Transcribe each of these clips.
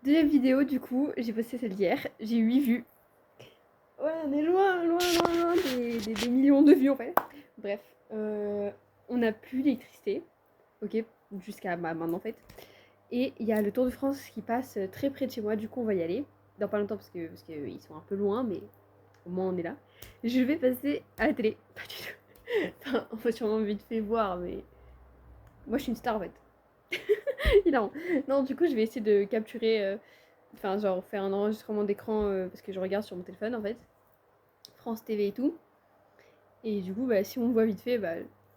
Deuxième vidéo, du coup, j'ai posté celle d'hier. J'ai 8 vues. Ouais, on est loin, loin, loin, loin des millions de vues en fait. Bref, on n'a plus d'électricité. Ok, jusqu'à maintenant en fait. Et il y a le Tour de France qui passe très près de chez moi. Du coup, on va y aller. Dans pas longtemps parce que ils sont un peu loin, mais au moins on est là. Je vais passer à la télé. Pas du tout. Enfin, on va sûrement vite fait voir, mais moi je suis une star en fait. Non, non, du coup, je vais essayer de capturer, enfin, genre faire un enregistrement d'écran parce que je regarde sur mon téléphone en fait, France TV et tout. Et du coup, bah, si on me voit vite fait, bah,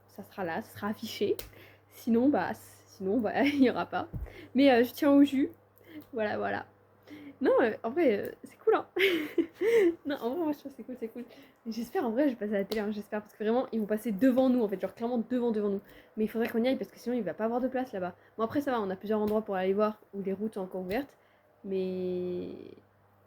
ça sera là, ça sera affiché. Sinon, bah, il n'y aura pas. Mais je tiens au jus. Voilà, voilà. Non, en vrai, c'est cool, hein. Non, en vrai, moi, je trouve que c'est cool, c'est cool. J'espère, en vrai, je vais passer à la télé, hein, j'espère, parce que vraiment, ils vont passer devant nous, en fait, genre clairement devant nous. Mais il faudrait qu'on y aille, parce que sinon, il va pas avoir de place là-bas. Bon, après, ça va, on a plusieurs endroits pour aller voir, où les routes sont encore ouvertes, mais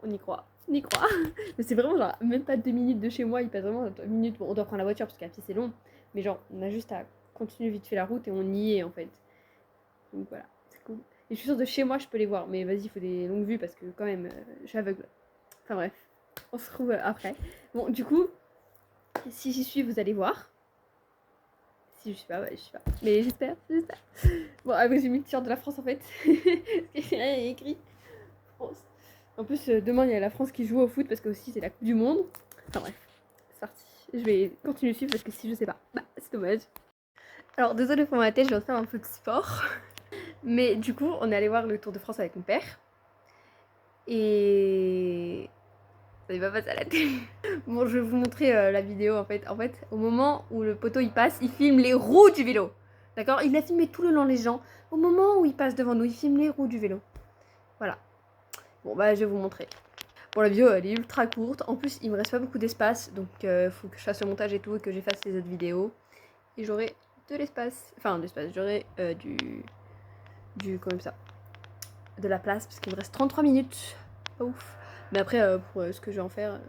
on y croit. On y croit. Mais c'est vraiment, genre, même pas 2 minutes de chez moi, il passe vraiment 2 minutes. Bon, on doit prendre la voiture, parce qu'à pied, c'est long, mais genre, on a juste à continuer vite fait la route, et on y est, en fait. Donc voilà, c'est cool. Et je suis sûre de chez moi, je peux les voir. Mais vas-y, il faut des longues vues parce que quand même, je suis aveugle. Enfin bref, on se retrouve après. Bon, du coup, si j'y suis, vous allez voir. Si je suis pas, ouais, je suis pas. Mais j'espère, j'espère. Bon, après, j'ai mis le t-shirt de la France en fait. Parce qu'il y a écrit France. En plus, demain, il y a la France qui joue au foot parce que aussi, c'est la Coupe du Monde. Enfin bref, c'est parti. Je vais continuer de suivre parce que si je sais pas, bah, c'est dommage. Alors, désolé pour ma tête, je vais faire un peu de sport. Mais du coup, on est allé voir le Tour de France avec mon père. Et ça n'est pas passé à la télé. Bon, je vais vous montrer la vidéo en fait. En fait, au moment où le poteau il passe, il filme les roues du vélo. D'accord? Il a filmé tout le long les gens. Au moment où il passe devant nous, il filme les roues du vélo. Voilà. Bon, bah, je vais vous montrer. Bon, la vidéo elle est ultra courte. En plus, il me reste pas beaucoup d'espace. Donc, faut que je fasse le montage et tout et que j'efface les autres vidéos. Et j'aurai de l'espace. Enfin, de l'espace. J'aurai comme ça. De la place parce qu'il me reste 33 minutes. Pas ouf. Mais après, pour ce que je vais en faire.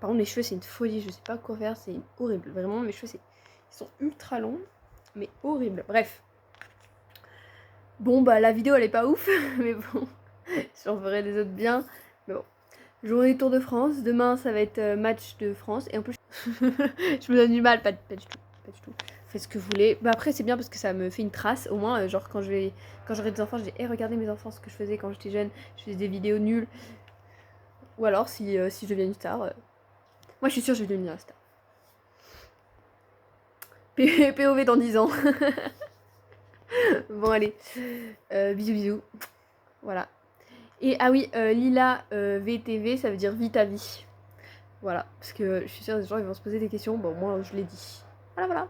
Par contre, mes cheveux, c'est une folie. Je sais pas quoi faire. C'est horrible. Vraiment, mes cheveux, ils sont ultra longs. Mais horrible. Bref. Bon, bah, la vidéo, elle est pas ouf. Mais bon. J'en ferai des autres bien. Mais bon. Journée Tour de France. Demain, ça va être match de France. Et en plus, je me donne du mal. Pas du tout. Pas du tout. Faites ce que vous voulez. Bah, après, c'est bien parce que ça me fait une trace. Au moins, genre, quand j'aurai des enfants, je dis, hey, regardez mes enfants, ce que je faisais quand j'étais jeune. Je faisais des vidéos nulles. Ou alors, si je deviens une star. Moi, je suis sûre que je vais devenir une star. POV dans 10 ans. Bon, allez. Bisous, bisous. Voilà. Et ah oui, Lila VTV, ça veut dire vie ta vie. Voilà. Parce que je suis sûre que les gens ils vont se poser des questions. Bon, moi, je l'ai dit. Voilà, voilà.